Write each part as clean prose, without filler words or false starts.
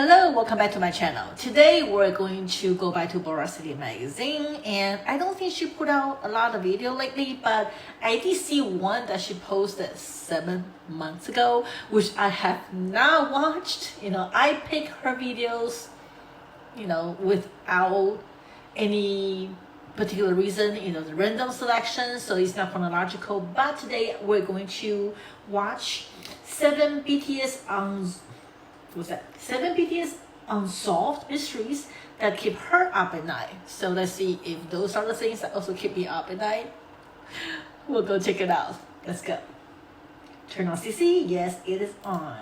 Hello, welcome back to my channel. Today we're going to go back to Boracity Magazine, and I don't think she put out a lot of video lately, but I did see one that she posted 7 months ago, which I have not watched. I pick her videos, without any particular reason, the random selection, so it's not chronological. But today we're going to watch 7 BTS Unsolved Mysteries that keep her up at night. So let's see if those are the things that also keep me up at night. We'll go check it out. Let's go. Turn on CC. Yes, it is on.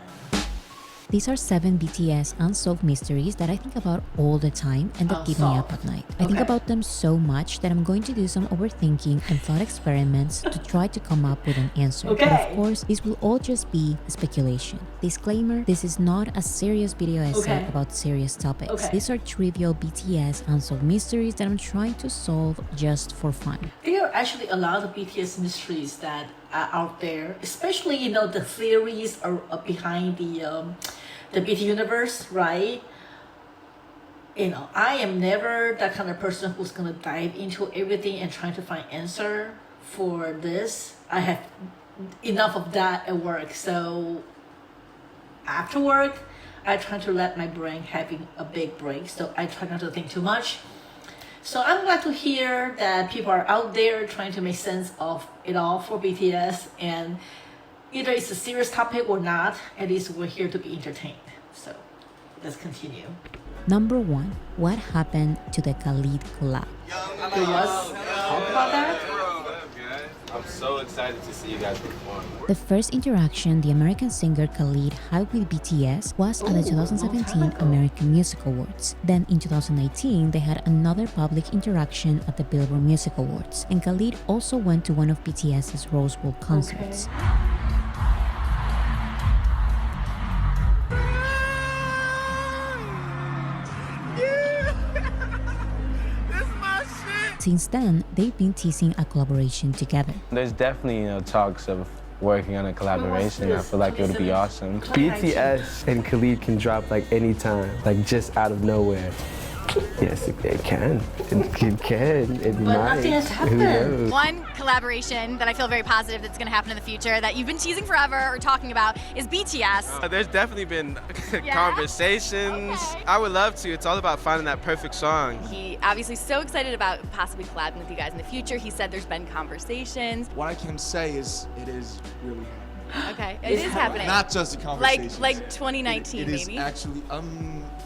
These are 7 BTS unsolved mysteries that I think about all the time and that keep me up at night. I think about them so much that I'm going to do some overthinking and thought experiments to try to come up with an answer. But of course, this will all just be speculation. Disclaimer, this is not a serious video essay about serious topics. These are trivial BTS unsolved mysteries that I'm trying to solve just for fun. There are actually a lot of BTS mysteries that are out there, especially the theories are behind the BT universe, right? I am never that kind of person who's gonna dive into everything and trying to find answer for this. I have enough of that at work, so after work I try to let my brain having a big break, so I try not to think too much. So I'm glad to hear that people are out there trying to make sense of it all for BTS, and either it's a serious topic or not, at least we're here to be entertained. So let's continue. Number 1. What happened to the Khalid collab? Okay, let's talk about that. I'm so excited to see you guys perform. The first interaction the American singer Khalid had with BTS was at the 2017 American Music Awards. Then in 2019, they had another public interaction at the Billboard Music Awards, and Khalid also went to one of BTS's Rose Bowl concerts. Since then, they've been teasing a collaboration together. There's definitely talks of working on a collaboration. I feel like it would be awesome. BTS and Khalid can drop anytime, just out of nowhere. Yes, it can. It can. It but might. Nothing has Who knows? happened. One collaboration that I feel very positive that's going to happen in the future that you've been teasing forever or talking about is BTS. There's definitely been conversations. Okay. I would love to. It's all about finding that perfect song. He obviously so excited about possibly collabing with you guys in the future. He said there's been conversations. What I can say is it is really happening. Okay, it is happening. Not just a conversation. Like 2019 it is maybe. actually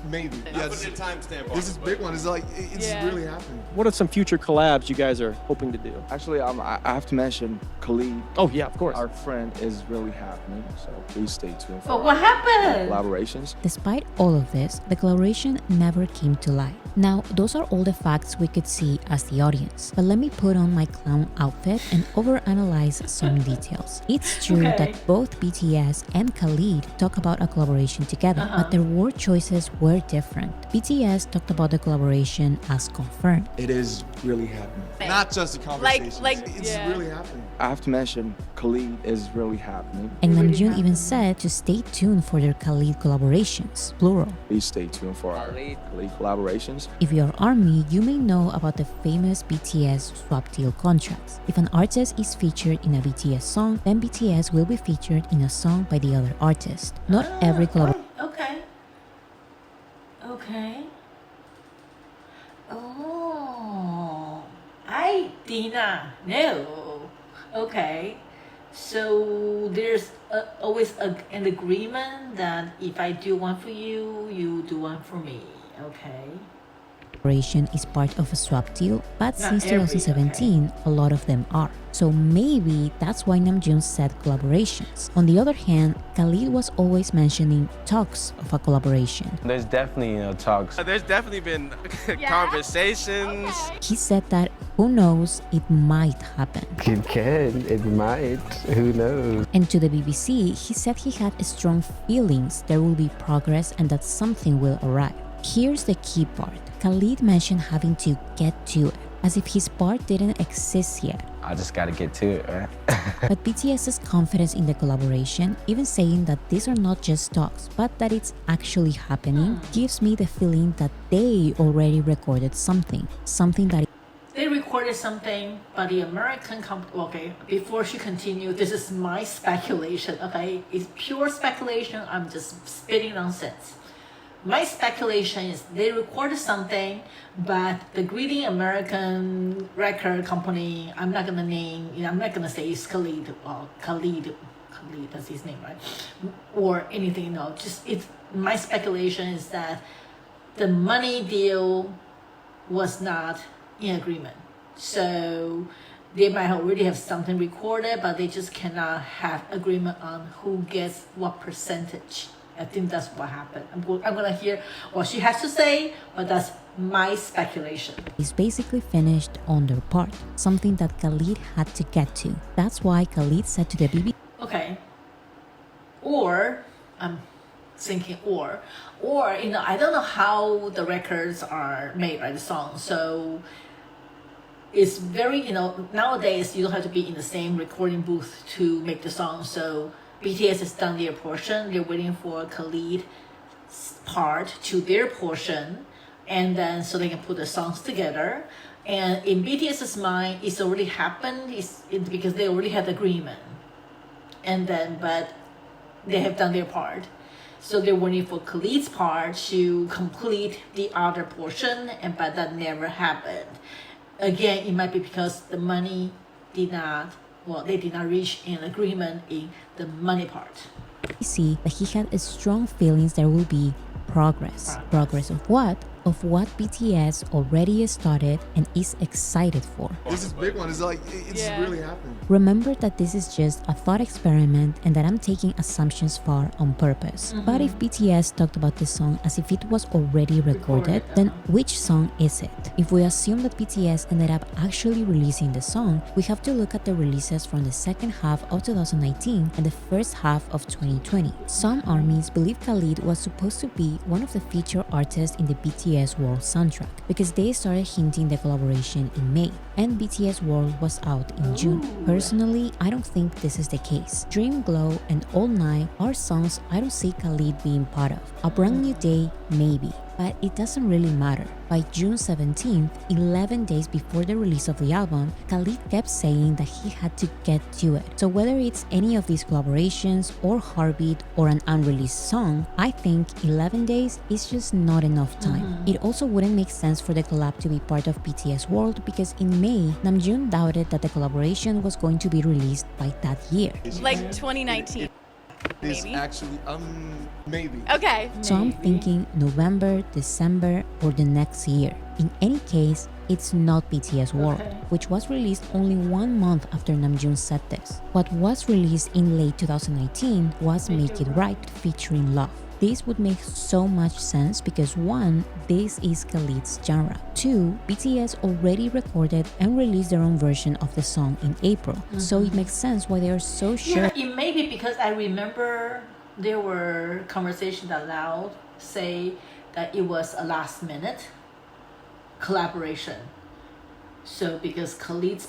maybe. Yeah, this is a timestamp. This is a big one. It's really happening. What are some future collabs you guys are hoping to do? Actually, I have to mention Khalid. Oh yeah, of course. Our friend is really happening, so please stay tuned for But what happened? collaborations. Despite all of this, the collaboration never came to light. Now, those are all the facts we could see as the audience, but let me put on my clown outfit and overanalyze some details. It's true that both BTS and Khalid talk about a collaboration together, but their word choices were different. BTS talked about the collaboration as confirmed. It is really happening. Not just a conversation. It's really happening. I have to mention Khalid is really happening. And Namjoon even said to stay tuned for their Khalid collaborations, plural. Please stay tuned for our Khalid collaborations. If you're ARMY, you may know about the famous BTS swap deal contracts. If an artist is featured in a BTS song, then BTS will be featured in a song by the other artist. Not every collaboration. Okay. Oh, I did not know. Okay. So there's always an agreement that if I do one for you, you do one for me. Okay. Is part of a swap deal, but Not since every, 2017, a lot of them are. So maybe that's why Namjoon said collaborations. On the other hand, Khalid was always mentioning talks of a collaboration. There's definitely talks. There's definitely been conversations. He said that, who knows, it might happen. It can. It might. Who knows? And to the BBC, he said he had strong feelings there will be progress and that something will arrive. Here's the key part. Khalid mentioned having to get to it. as if his part didn't exist yet. I just gotta get to it, right? But BTS's confidence in the collaboration, even saying that these are not just talks, but that it's actually happening, gives me the feeling that they already recorded something that They recorded something, but the American company, okay, before she continued, this is my speculation, okay? It's pure speculation, I'm just spitting nonsense. My speculation is they recorded something, but the greedy American record company, I'm not gonna name, I'm not gonna say it's Khalid, Khalid, that's his name, right? Or anything, my speculation is that the money deal was not in agreement. So they might already have something recorded, but they just cannot have agreement on who gets what percentage. I think that's what happened. I'm gonna hear what she has to say, but that's my speculation. is basically finished on their part, something that Khalid had to get to. That's why Khalid said to the BBC. Okay. Or I'm thinking or I don't know how the records are made, right? The song. So it's very, nowadays you don't have to be in the same recording booth to make the song. So BTS has done their portion. They're waiting for Khalid's part to their portion, and then so they can put the songs together. And in BTS's mind, it's already happened. Because they already had agreement, and then but they have done their part. So they're waiting for Khalid's part to complete the other portion, but that never happened. Again, it might be because the money they did not reach an agreement in the money part. See that he had strong feelings there will be progress. Progress of what? Of what BTS already started and is excited for. This is a big one. It's really happening. Remember that this is just a thought experiment and that I'm taking assumptions far on purpose. But if BTS talked about this song as if it was already recorded, then which song is it? If we assume that BTS ended up actually releasing the song, we have to look at the releases from the second half of 2019 and the first half of 2020. Some armies believe Khalid was supposed to be one of the featured artists in the BTS World soundtrack because they started hinting the collaboration in May and BTS World was out in June. Personally, I don't think this is the case. Dream Glow and All Night are songs I don't see Khalid being part of. A Brand New Day, maybe. But it doesn't really matter. By June 17th, 11 days before the release of the album, Khalid kept saying that he had to get to it. So whether it's any of these collaborations or Heartbeat or an unreleased song, I think 11 days is just not enough time. It also wouldn't make sense for the collab to be part of BTS World because in May, Namjoon doubted that the collaboration was going to be released by that year. Like 2019. It's Maybe? actually, maybe. Okay. So I'm thinking November, December, or the next year. In any case, it's not BTS World, which was released only 1 month after Namjoon said this. What was released in late 2019 was Make It Right featuring Love. This would make so much sense because 1, this is Khalid's genre. 2, BTS already recorded and released their own version of the song in April. So it makes sense why they are so sure. Yeah, it may be because I remember there were conversations aloud say that it was a last minute collaboration. So because Khalid's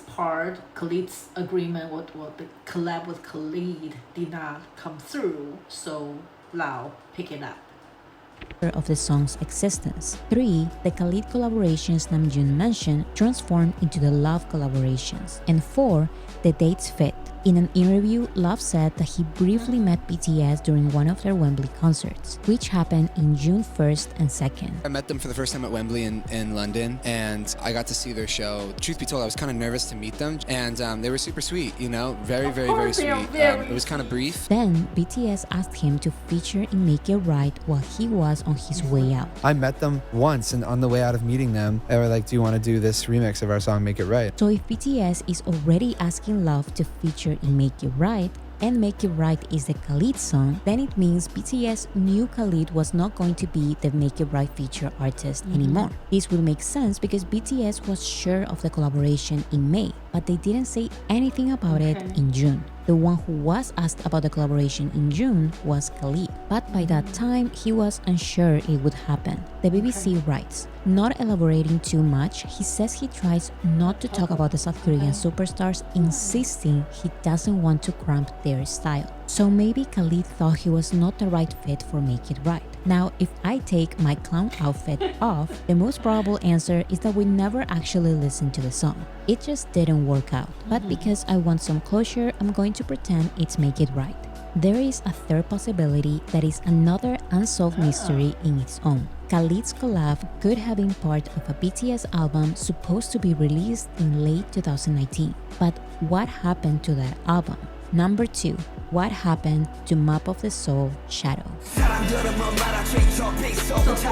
agreement with the collab with Khalid did not come through, so Lau pick it up. Of the song's existence. 3, the Khalid collaborations Namjoon mentioned transformed into the Love collaborations. And 4, the dates fit. In an interview, Love said that he briefly met BTS during one of their Wembley concerts, which happened in June 1st and 2nd. I met them for the first time at Wembley in London, and I got to see their show. Truth be told, I was kind of nervous to meet them, and they were super sweet, very, very, very sweet. It was kind of brief. Then, BTS asked him to feature in Make It Right while he was on his way out. I met them once, and on the way out of meeting them, they were like, do you want to do this remix of our song, Make It Right? So if BTS is already asking Love to feature in Make It Right, and Make It Right is the Khalid song, then it means BTS knew Khalid was not going to be the Make It Right feature artist anymore. This will make sense because BTS was sure of the collaboration in May. but they didn't say anything about it in June. The one who was asked about the collaboration in June was Khalid, but by that time he was unsure it would happen. The BBC writes, not elaborating too much, he says he tries not to talk about the South Korean superstars, insisting he doesn't want to cramp their style. So maybe Khalid thought he was not the right fit for Make It Right. Now, if I take my clown outfit off, the most probable answer is that we never actually listened to the song. It just didn't work out. But because I want some closure, I'm going to pretend it's Make It Right. There is a third possibility that is another unsolved mystery in its own. Khalid's collab could have been part of a BTS album supposed to be released in late 2019. But what happened to that album? Number 2. What happened to Map of the Soul Shadow? So,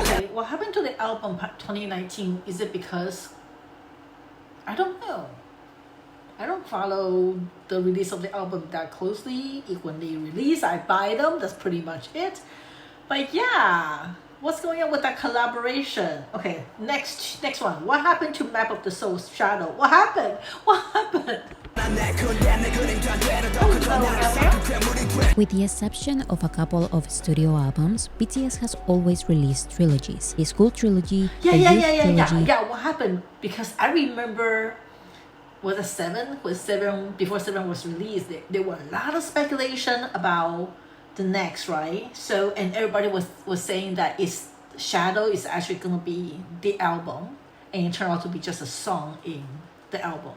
okay, what happened to the album 2019? Is it because I don't know. I don't follow the release of the album that closely. When they release, I buy them. That's pretty much it. But yeah, what's going on with that collaboration? Okay, next one. What happened to Map of the Soul Shadow? What happened? What happened? With the exception of a couple of studio albums, BTS has always released trilogies. The school trilogy, the youth trilogy. Yeah, what happened? Because I remember, was it 7? Before 7 was released, there were a lot of speculation about the next, right? So, and everybody was saying that Shadow is actually going to be the album, and it turned out to be just a song in the album.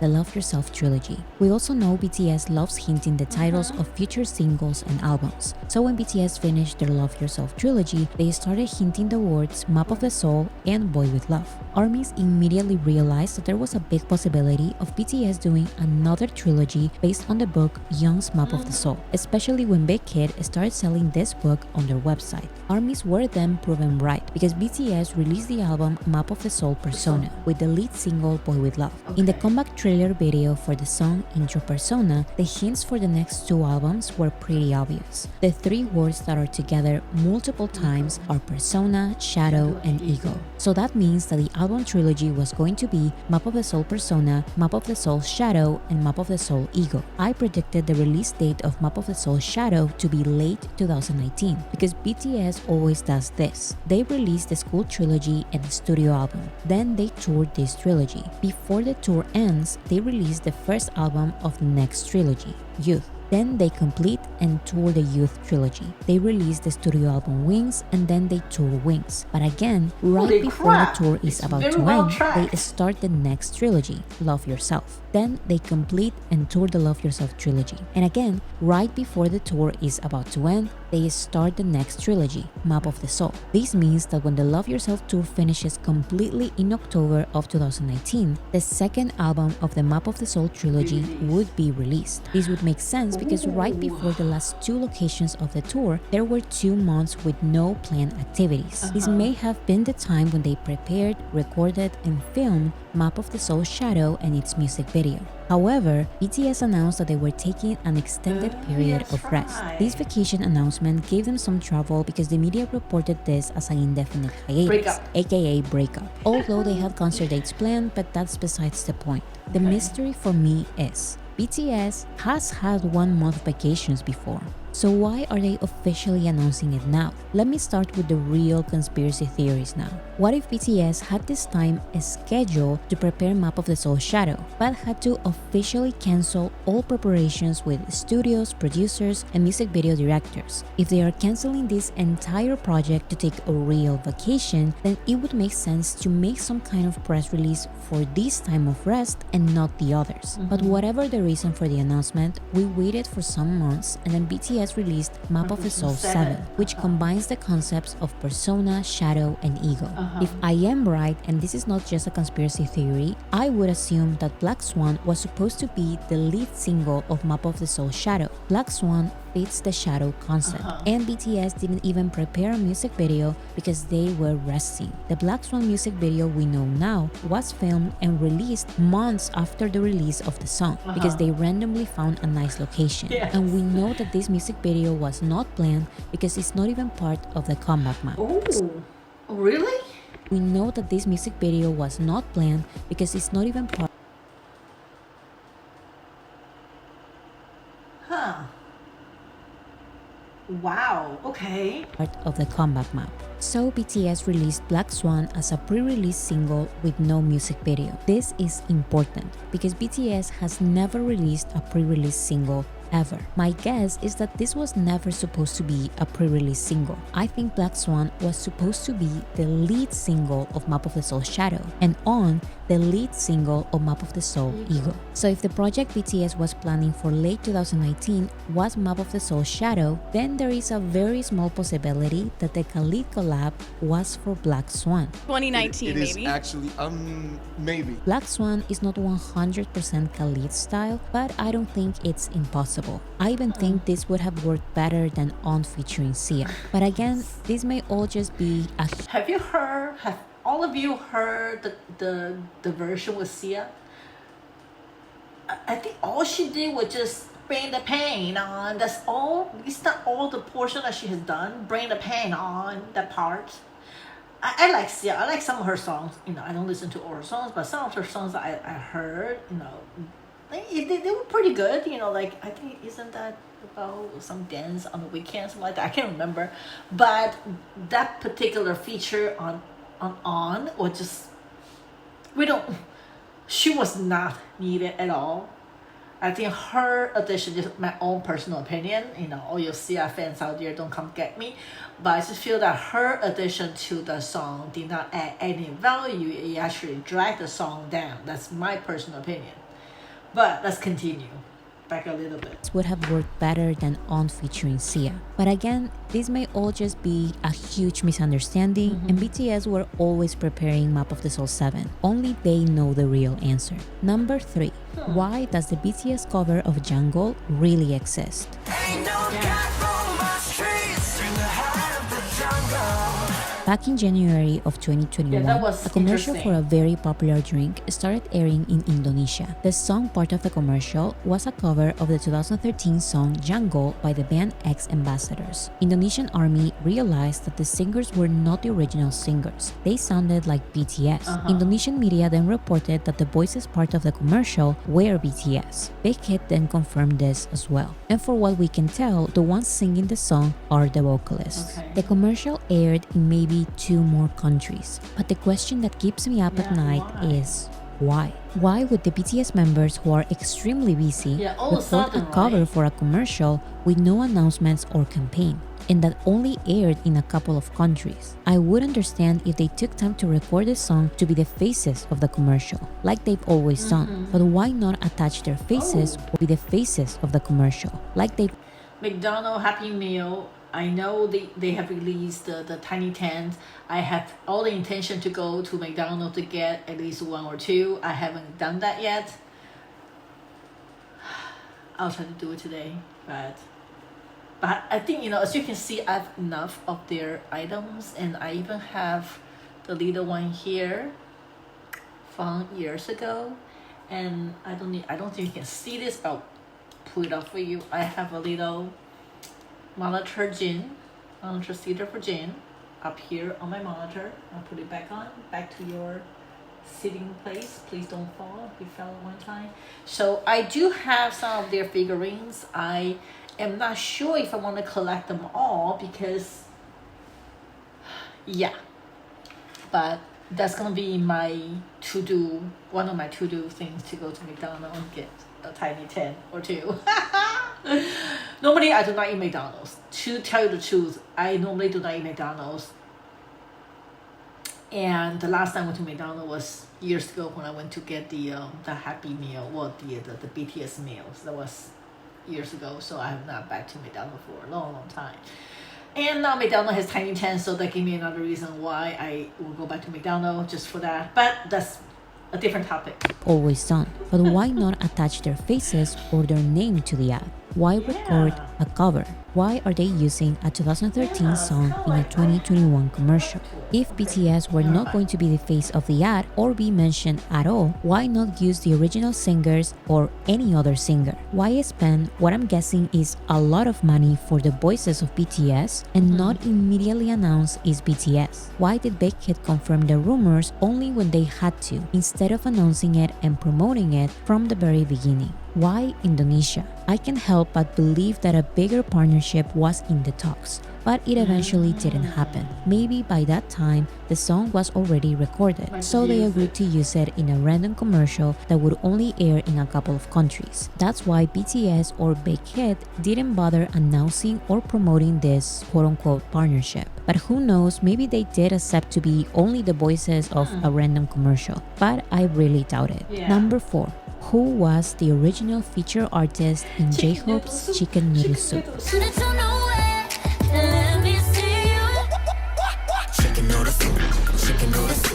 The Love Yourself trilogy. We also know BTS loves hinting the titles of future singles and albums. So when BTS finished their Love Yourself trilogy, they started hinting the words Map of the Soul and Boy With Love. ARMYs immediately realized that there was a big possibility of BTS doing another trilogy based on the book Young's Map of the Soul, especially when Big Hit started selling this book on their website. ARMYs were then proven right because BTS released the album Map of the Soul Persona with the lead single Boy With Love. In the comeback trailer video for the song Intro Persona, the hints for the next 2 albums were pretty obvious. The 3 words that are together multiple times are persona, shadow, and ego. So that means that the album trilogy was going to be Map of the Soul Persona, Map of the Soul Shadow, and Map of the Soul Ego. I predicted the release date of Map of the Soul Shadow to be late 2019 because BTS always does this. They release the school trilogy and the studio album. Then they toured this trilogy. Before the tour ends, they release the first album of the next trilogy, Youth. Then they complete and tour the Youth trilogy. They release the studio album Wings and then they tour Wings. But again, right before the tour is about to end, they start the next trilogy, Love Yourself. Then they complete and tour the Love Yourself trilogy. And again, right before the tour is about to end, they start the next trilogy, Map of the Soul. This means that when the Love Yourself tour finishes completely in October of 2019, the second album of the Map of the Soul trilogy would be released. This would make sense because right before the last 2 locations of the tour, there were 2 months with no planned activities. This may have been the time when they prepared, recorded, and filmed Map of the Soul Shadow and its music video. However, BTS announced that they were taking an extended period of rest. This vacation announcement gave them some trouble because the media reported this as an indefinite hiatus, aka breakup. Although they had concert dates planned, but that's besides the point. The mystery for me is BTS has had 1 month vacations before. So why are they officially announcing it now? Let me start with the real conspiracy theories now. What if BTS had this time scheduled to prepare Map of the Soul Shadow, but had to officially cancel all preparations with studios, producers, and music video directors? If they are canceling this entire project to take a real vacation, then it would make sense to make some kind of press release for this time of rest and not the others. But whatever the reason for the announcement, we waited for some months and then BTS released Map of the Soul 7, which combines the concepts of persona, shadow, and ego. If I am right, and this is not just a conspiracy theory, I would assume that Black Swan was supposed to be the lead single of Map of the Soul Shadow. Black Swan fits the shadow concept, and BTS didn't even prepare a music video because they were resting. The Black Swan music video we know now was filmed and released months after the release of the song because they randomly found a nice location. And we know that this music video was not planned because it's not even part of the comeback map. Oh, really? We know that this music video was not planned because it's not even part Huh. Wow, okay. Part of the comeback map. So BTS released Black Swan as a pre-release single with no music video. This is important because BTS has never released a pre-release single ever. My guess is that this was never supposed to be a pre-release single. I think Black Swan was supposed to be the lead single of Map of the Soul Shadow, and On the lead single of Map of the Soul Ego. So if the project BTS was planning for late 2019 was Map of the Soul Shadow, then there is a very small possibility that the Khalid collab was for Black Swan. 2019 it maybe. is actually, maybe. Black Swan is not 100% Khalid style, but I don't think it's impossible. I even think this would have worked better than On featuring Sia. But again, this may all just be a... Have all of you heard the version with Sia? I think all she did was just bring the pain on. That's all. It's not all the portion that she has done. Bring the pain on, that part. I like Sia. I like some of her songs. I don't listen to all her songs, but some of her songs I heard, they were pretty good. I think, isn't that about some dance on the weekend, something like that? I can't remember. But that particular feature on was just, she was not needed at all. I think her addition, just my own personal opinion, all your Sia fans out there, don't come get me, but I just feel that her addition to the song did not add any value. It actually dragged the song down. That's my personal opinion. But let's continue. Back a little bit. would have worked better than On featuring Sia. But again, this may all just be a huge misunderstanding, and BTS were always preparing Map of the Soul 7. Only they know the real answer. Number 3. Why does the BTS cover of Jungle really exist? Back in January of 2021, a commercial for a very popular drink started airing in Indonesia. The song part of the commercial was a cover of the 2013 song Jungle by the band X Ambassadors. Indonesian army realized that the singers were not the original singers. They sounded like BTS. Indonesian media then reported that the voices part of the commercial were BTS. Big Hit then confirmed this as well. And for what we can tell, the ones singing the song are the vocalists. The commercial aired in maybe 2 more countries. But the question that keeps me up at night is why? Why would the BTS members who are extremely busy record a cover for a commercial with no announcements or campaign, and that only aired in a couple of countries? I would understand if they took time to record the song to be the faces of the commercial, like they've always done. But why not attach their faces or be the faces of the commercial, like they... McDonald's Happy Meal. I know they have released the tiny tents. I have all the intention to go to McDonald's to get at least 1 or 2. I haven't done that yet. I'll try to do it today, but I think, as you can see, I have enough of their items, and I even have the little one here from years ago, and I don't think you can see this. I'll pull it up for you. I have a little monitor seater for Jin up here on my monitor. I'll put it back to your sitting place. Please don't fall. We fell one time. So I do have some of their figurines. I am not sure if I want to collect them all because, yeah, but that's gonna be one of my to-do things, to go to McDonald's and get a tiny 10 or 2. Normally I do not eat McDonald's. To tell you the truth, I normally do not eat McDonald's. And the last time I went to McDonald's was years ago when I went to get the Happy Meal, the BTS meals. That was years ago, so I have not back to McDonald's for a long time. And now McDonald's has tiny tents, so that gave me another reason why I will go back to McDonald's, just for that. But that's a different topic. Always done. But why not attach their faces or their name to the ad? Why record a cover? Why are they using a 2013 song in a 2021 commercial? If BTS were not going to be the face of the ad or be mentioned at all, why not use the original singers or any other singer? Why spend what I'm guessing is a lot of money for the voices of BTS and not immediately announce it's BTS? Why did Big Hit confirm the rumors only when they had to, instead of announcing it and promoting it from the very beginning? Why Indonesia? I can't help but believe that a bigger partnership was in the talks, but it eventually didn't happen. Maybe by that time, the song was already recorded, so they agreed to use it in a random commercial that would only air in a couple of countries. That's why BTS or Big Hit didn't bother announcing or promoting this quote-unquote partnership. But who knows, maybe they did accept to be only the voices of a random commercial, but I really doubt it. Number 4. Who was the original feature artist in J-Hope's Chicken Noodle Soup?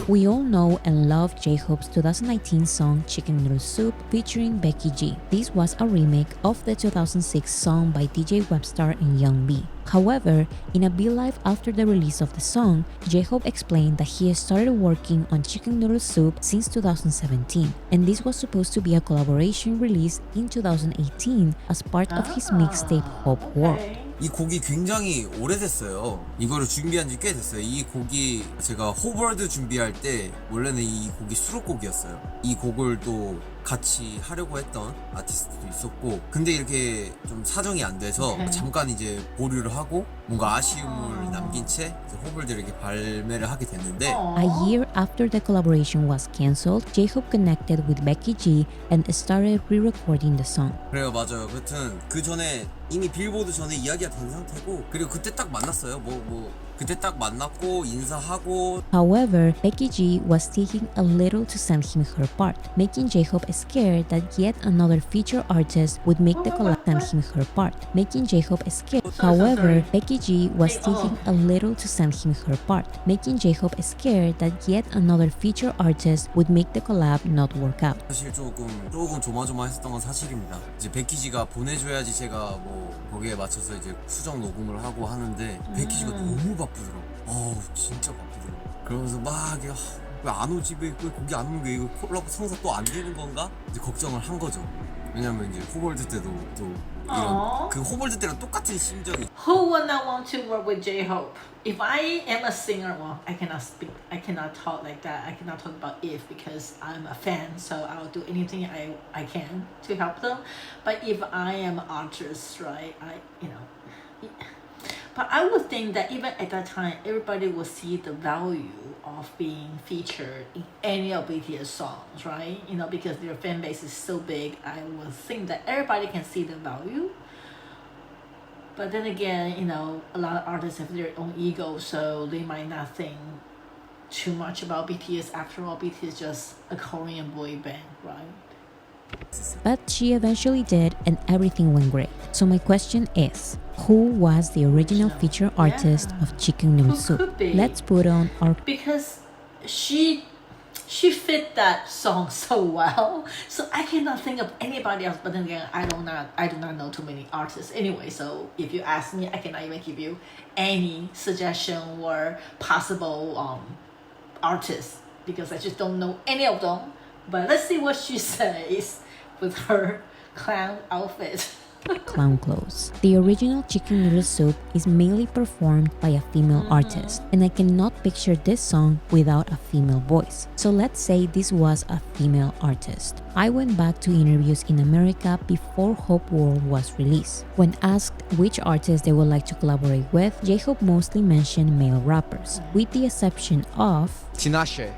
We all know and love J-Hope's 2019 song Chicken Noodle Soup featuring Becky G. This was a remake of the 2006 song by DJ Webstar and Young B. However, in a B-Live after the release of the song, J-Hope explained that he started working on Chicken Noodle Soup since 2017, and this was supposed to be a collaboration released in 2018 as part of his mixtape Hope World. 이 곡이 굉장히 오래됐어요. 이거를 준비한 지 꽤 됐어요. 이 곡이 제가 호버드 준비할 때 원래는 이 곡이 수록곡이었어요. 이 곡을 또 같이 하려고 했던 아티스트도 있었고, 근데 이렇게 좀 사정이 안 돼서 잠깐 이제 보류를 하고 뭔가 아쉬움을 남긴 채 호버드에게 발매를 하게 됐는데, A year after the collaboration was cancelled, J-Hope connected with Becky G and started re-recording the song. 그래요, 맞아요. 여튼 그 전에 이미 빌보드 전에 이야기가 된 상태고, 그리고 그때 딱 만났어요. 그때 딱 만났고 인사하고. However, Becky G was taking a little to send him her part, making J-Hope scared that yet another feature artist would make the collab send him her part, making J-Hope scared. However, Becky G was taking a little to send him her part, making J-Hope scared that yet another feature artist would make the collab not work out. 사실 조금 조마조마했었던 건 사실입니다. 이제 베키지가 보내줘야지 제가 뭐 거기에 맞춰서 이제 수정 녹음을 하고 하는데 베키지가 너무 바쁘더라고. 진짜 바쁘더라고. 그러면서 막 왜 안 오지? 왜 거기 안 오는 게 이거 콜라보 성사 또 안 되는 건가? 이제 걱정을 한 거죠. 왜냐면 이제 호벌드 때도 또 이런 그 호벌드 때랑 똑같은 심정이. Who would not want to work with J-Hope? If I am a singer, well, I cannot speak, I cannot talk like that. I cannot talk about if because I'm a fan, so I'll do anything I can to help them. But if I am an artist, right, but I would think that even at that time, everybody will see the value of being featured in any of BTS songs, right? Because their fan base is so big, I would think that everybody can see the value. But then again, a lot of artists have their own ego, so they might not think too much about BTS. After all, BTS is just a Korean boy band, right? But she eventually did, and everything went great. So my question is, who was the original feature artist of Chicken Noodle Soup? Let's put on our... Because she fit that song so well, so I cannot think of anybody else. But then again, I do not know too many artists anyway. So if you ask me, I cannot even give you any suggestion or possible artists because I just don't know any of them. But let's see what she says with her clown outfit. Clown clothes. The original Chicken Noodle Soup is mainly performed by a female artist, and I cannot picture this song without a female voice. So let's say this was a female artist. I went back to interviews in America before Hope World was released. When asked which artists they would like to collaborate with, J-Hope mostly mentioned male rappers, with the exception of Tinashe.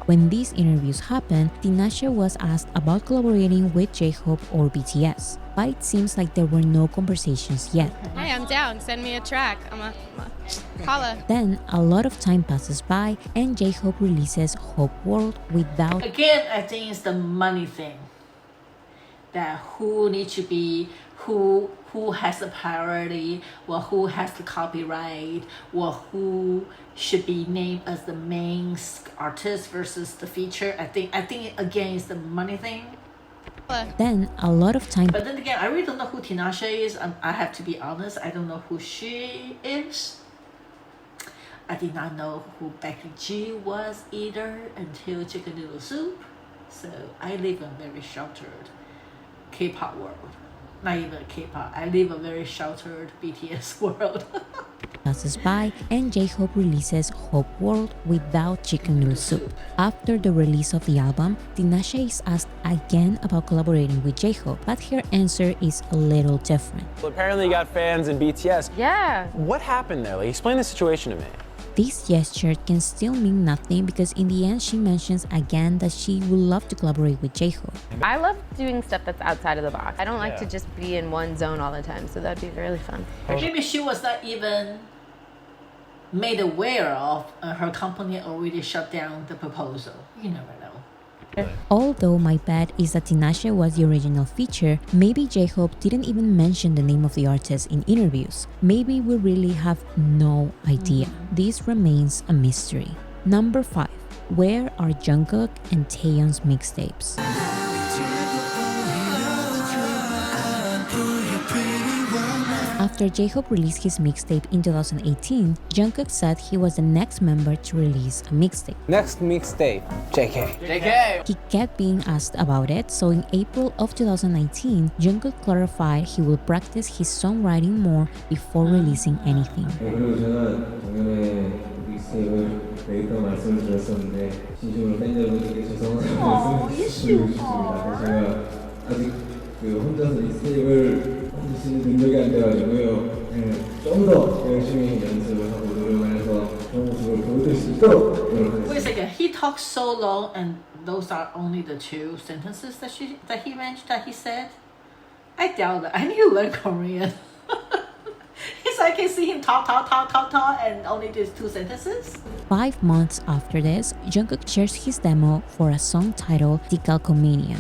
When these interviews happened, Tinashe was asked about collaborating with J-Hope or BTS, but it seems like there were no conversations yet. Hey, I'm down. Send me a track. I'm a holla. Then a lot of time passes by and J-Hope releases Hope World without... Again, I think it's the money thing. That who needs to be, who has the priority, or who has the copyright, or who should be named as the main artist versus the feature. I think again it's the money thing. Then a lot of time. But then again, I really don't know who Tinashe is. I have to be honest. I don't know who she is. I did not know who Becky G was either until Chicken Noodle Soup. So I live in a very sheltered K-pop world. Not even K-pop. I live a very sheltered BTS world. passes by, and J-Hope releases Hope World without chicken noodle soup. After the release of the album, Tinashe is asked again about collaborating with J-Hope, but her answer is a little different. Well, apparently you got fans in BTS. Yeah. What happened there? Like, explain the situation to me. This gesture can still mean nothing because in the end she mentions again that she would love to collaborate with J-Hope. I love doing stuff that's outside of the box. I don't like to just be in one zone all the time, so that'd be really fun. Maybe she was not even made aware of her company already shut down the proposal. You never know. Although my bet is that Tinashe was the original feature, maybe J-Hope didn't even mention the name of the artist in interviews. Maybe we really have no idea. This remains a mystery. Number 5. Where are Jungkook and Taeyeon's mixtapes? After J-Hope released his mixtape in 2018, Jungkook said he was the next member to release a mixtape. Next mixtape, JK. He kept being asked about it, so in April of 2019, Jungkook clarified he will practice his songwriting more before releasing anything. 그리고 제가 작년에 믹스테이프를 내겠다고 말씀을 드렸었는데 진심으로 팬여러분들께 죄송하다고 말씀을 드리겠습니다. 제가 아직 혼자서 믹스테이프를 만드시는 능력이 안 돼가지고요. 좀 더 열심히 연습을 하고 노력을 해서 좋은 모습을 보여드릴 수 있도록 노력하겠습니다. Wait a second. He talked so long, and those are only the 2 sentences that he mentioned that he said. I doubt that. I need to learn Korean. It's like I can see him talk, and only these 2 sentences. 5 months after this, Jungkook shares his demo for a song titled Decalcomania.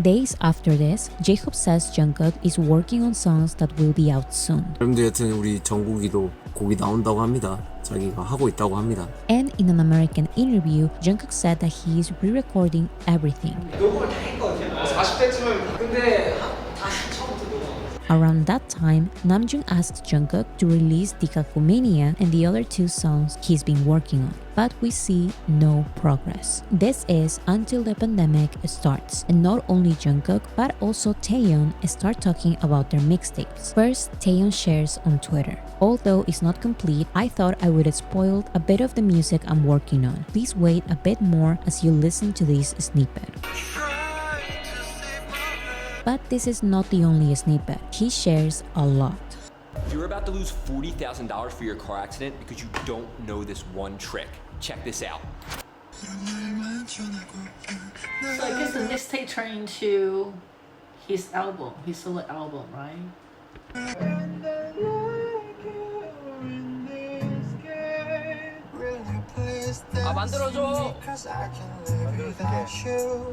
Days after this, J-Hope says Jungkook is working on songs that will be out soon. 여러분들 여튼 우리 정국이도 곡이 나온다고 합니다. 자기가 하고 있다고 합니다. And in an American interview, Jungkook said that he is re-recording everything. 녹음을 다 했거든요. 40대쯤은 근데 다시 처음부터 녹음. Around that time, Namjoon asked Jungkook to release Decalcomania and the other 2 songs he's been working on, but we see no progress. This is until the pandemic starts, and not only Jungkook but also Taeyeon start talking about their mixtapes. First, Taeyeon shares on Twitter. Although it's not complete, I thought I would have spoiled a bit of the music I'm working on. Please wait a bit more as you listen to this snippet. But this is not the only snippet. He shares a lot. You're about to lose $40,000 for your car accident because you don't know this one trick. Check this out. So I guess the mixtape turned into his album, his solo album, right? 만들어줘.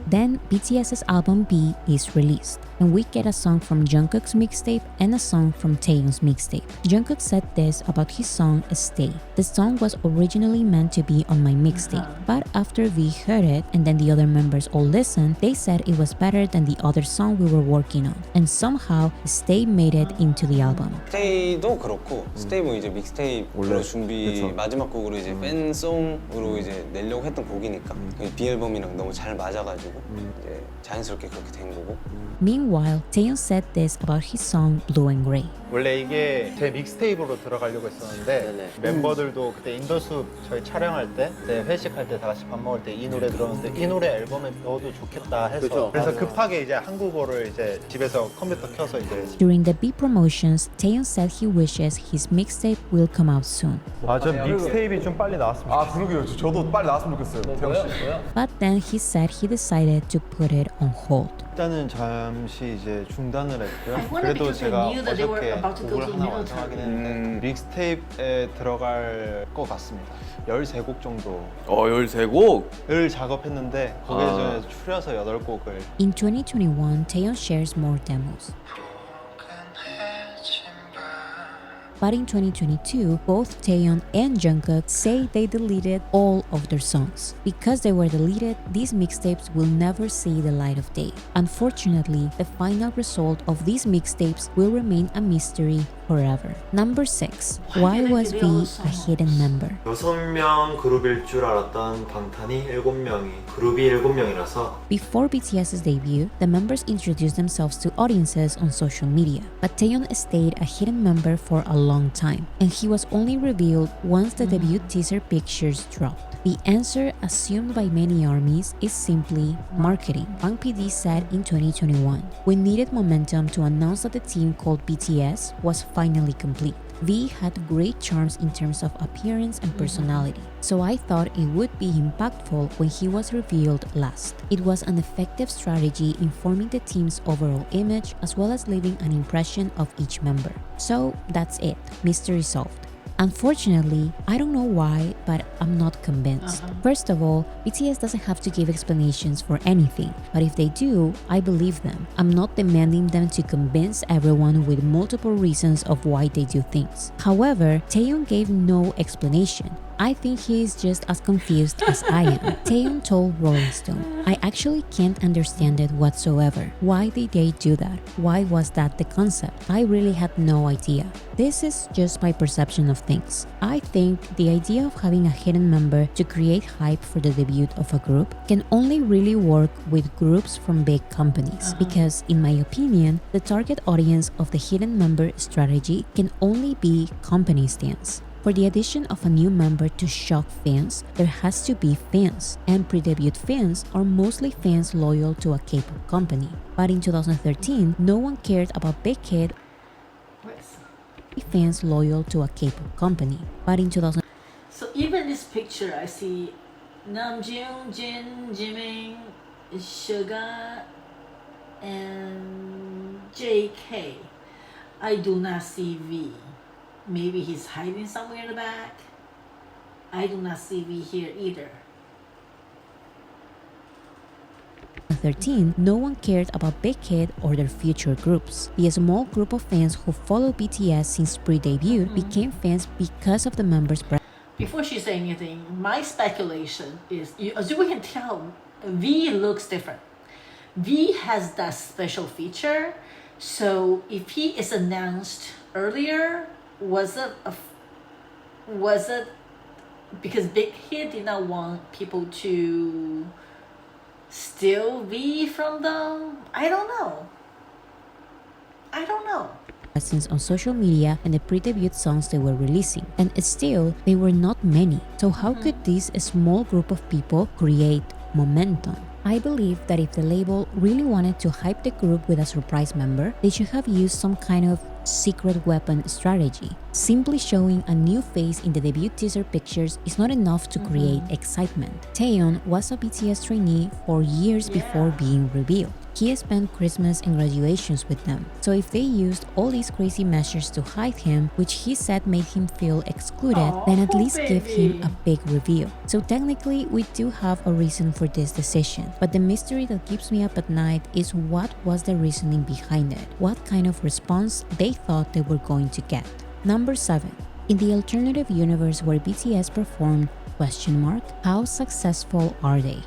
Then BTS's album B is released, and we get a song from Jungkook's mixtape and a song from Taeyeon's mixtape. Jungkook said this about his song Stay. The song was originally meant to be on my mixtape, but after we heard it and then the other members all listened, they said it was better than the other song we were working on, and somehow Stay made it into the album. 스테이도 그렇고 스테이도 이제 믹스테이프로 준비 마지막 곡으로 이제 팬송으로 이제 내려고 했던 곡이니까 B 앨범이랑 너무 잘 맞아가지고 이제 자연스럽게 그렇게 된 거고. Meanwhile, Taeyeon said this about his song Blue and Gray. 원래 이게 제 믹스테이프로 들어가려고 했었는데 멤버들도 그때 인더숲 저희 촬영할 때 회식할 때 다 같이 밥 먹을 때 이 노래 들었는데 이 노래 앨범에 넣어도 좋겠다 해서 그래서 급하게 이제 한국어를 이제 집에서 컴퓨터 켜서 이제 During the B promotions, Taeyeon said he wishes his mixtape will come out soon. 저 믹스테이프가 좀 빨리 나왔으면 좋겠어요. 그러게요. 저도 빨리 나왔으면 좋겠어요. 태영 씨. But then he said he decided to put it on hold. 일단은 잠시 이제 중단을 했고요. 그래도 제가 어저께 곡을 하나 완성하긴 했는데 믹스테이프에 들어갈 것 같습니다. 13곡 정도 13곡? 작업했는데 거기에 추려서 8곡을 In 2021, Taeyeon shares more demos. But in 2022, both Taeyeon and Jungkook say they deleted all of their songs. Because they were deleted, these mixtapes will never see the light of day. Unfortunately, the final result of these mixtapes will remain a mystery forever. Number 6. Why was V a hidden member? 6명 그룹일 줄 알았던 방탄이 7명이 그룹이 7명이라서 Before BTS's debut, the members introduced themselves to audiences on social media, but Taeyeon stayed a hidden member for a long time, and he was only revealed once the debut teaser pictures dropped. The answer, assumed by many armies, is simply marketing. Bang PD said in 2021, "We needed momentum to announce that the team called BTS was finally complete. V had great charms in terms of appearance and personality, so I thought it would be impactful when he was revealed last. It was an effective strategy in forming the team's overall image as well as leaving an impression of each member. So that's it, mystery solved." Unfortunately, I don't know why, but I'm not convinced. First of all, BTS doesn't have to give explanations for anything, but if they do, I believe them. I'm not demanding them to convince everyone with multiple reasons of why they do things. However, Taeyeon gave no explanation. I think he is just as confused as I am. Taeyeon told Rolling Stone, "I actually can't understand it whatsoever. Why did they do that? Why was that the concept? I really had no idea. This is just my perception of things. I think the idea of having a hidden member to create hype for the debut of a group can only really work with groups from big companies because, in my opinion, the target audience of the hidden member strategy can only be company stans. For the addition of a new member to shock fans, there has to be fans, and pre-debut fans are mostly fans loyal to a K-pop company. But in 2013, no one cared about Big Hit fans loyal to a K-pop company. But in 2000, So even this picture, I see Namjoon, Jin, Jimin, Suga, and JK. I do not see V. Maybe he's hiding somewhere in the back. I do not see V here either. 2013, no one cared about Big Hit or their future groups. The small group of fans who followed BTS since pre-debut became fans because of the members' Before she says anything, my speculation is, as you can tell, V looks different. V has that special feature, so if he is announced earlier, was it because Big Hit did not want people to steal V from them? I don't know. presence on social media and the pre-debut songs they were releasing, and still they were not many. So how could this small group of people create momentum? I believe that if the label really wanted to hype the group with a surprise member, they should have used some kind of secret weapon strategy. Simply showing a new face in the debut teaser pictures is not enough to create excitement. Taeyeon was a BTS trainee for years before being revealed. He spent Christmas and graduations with them, so if they used all these crazy measures to hide him, which he said made him feel excluded, then at least give him a big reveal. So technically, we do have a reason for this decision, but the mystery that keeps me up at night is what was the reasoning behind it, what kind of response they thought they were going to get. Number 7. In the alternative universe where BTS performed, how successful are they?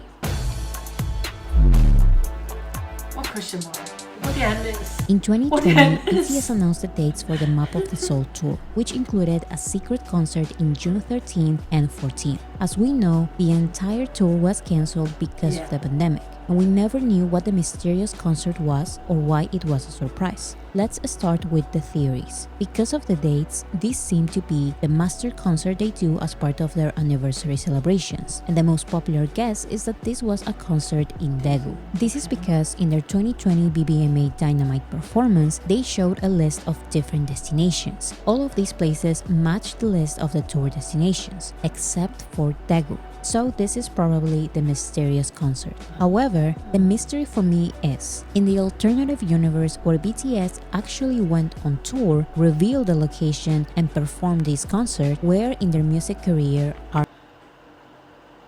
Question mark. What did I miss? In 2020, BTS announced the dates for the Map of the Soul tour, which included a secret concert in June 13 and 14. As we know, the entire tour was cancelled because of the pandemic, and we never knew what the mysterious concert was or why it was a surprise. Let's start with the theories. Because of the dates, this seemed to be the master concert they do as part of their anniversary celebrations, and the most popular guess is that this was a concert in Daegu. This is because in their 2020 BBMA Dynamite performance, they showed a list of different destinations. All of these places matched the list of the tour destinations, except for Daegu. So this is probably the mysterious concert. However, the mystery for me is, in the alternative universe where BTS actually went on tour, revealed the location, and performed this concert, where in their music career are...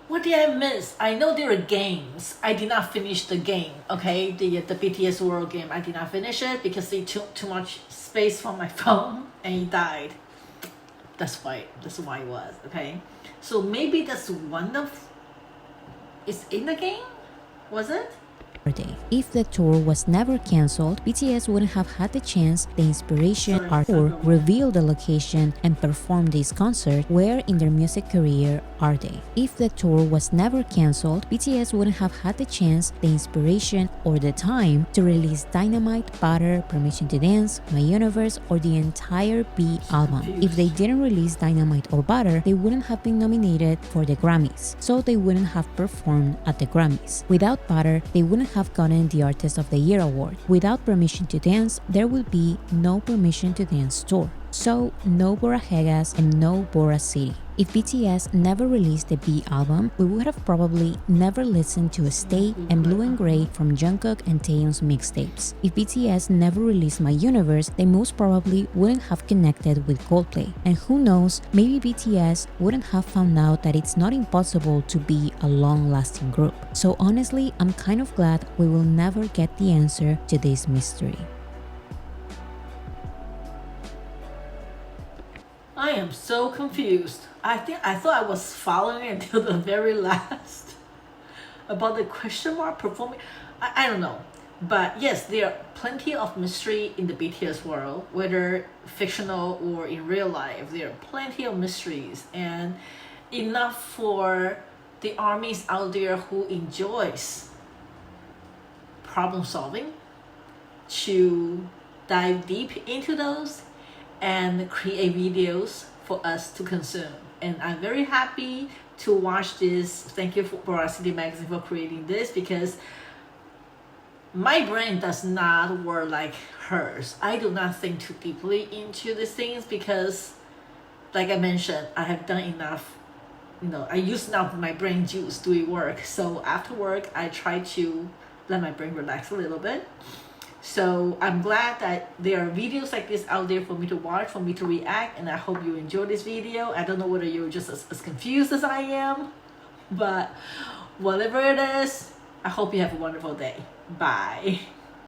What did I miss? I know there are games. I did not finish the game, okay? The BTS World game, I did not finish it because it took too much space from my phone and it died. That's why it was, okay? So maybe that's one of... It's in the game? Was it? day. If the tour was never cancelled, BTS wouldn't have had the chance, the inspiration, or reveal the location and perform this concert. Where in their music career are they? If the tour was never cancelled, BTS wouldn't have had the chance, the inspiration, or the time to release Dynamite, Butter, Permission to Dance, My Universe, or the entire B album. If they didn't release Dynamite or Butter, they wouldn't have been nominated for the Grammys, so they wouldn't have performed at the Grammys. Without Butter, they wouldn't have gotten the Artist of the Year award. Without Permission to Dance, there would be no Permission to Dance tour. So, no Borahegas and no Boracity. If BTS never released the B album, we would have probably never listened to Stay and Blue and Grey from Jungkook and Taeyeon's mixtapes. If BTS never released My Universe, they most probably wouldn't have connected with Coldplay. And who knows, maybe BTS wouldn't have found out that it's not impossible to be a long-lasting group. So honestly, I'm kind of glad we will never get the answer to this mystery. I am so confused. I thought I was following until the very last about the question mark performing. I don't know, but yes, there are plenty of mystery in the BTS world, whether fictional or in real life. There are plenty of mysteries, and enough for the armies out there who enjoys problem solving to dive deep into those and create videos for us to consume. And I'm very happy to watch this. Thank you for Boracity Magazine for creating this, because my brain does not work like hers. I do not think too deeply into these things because, like I mentioned, I have done enough. I use enough of my brain juice doing work. So after work, I try to let my brain relax a little bit. So I'm glad that there are videos like this out there for me to watch, for me to react, and I hope you enjoy this video. I don't know whether you're just as confused as I am, but whatever it is, I hope you have a wonderful day. Bye.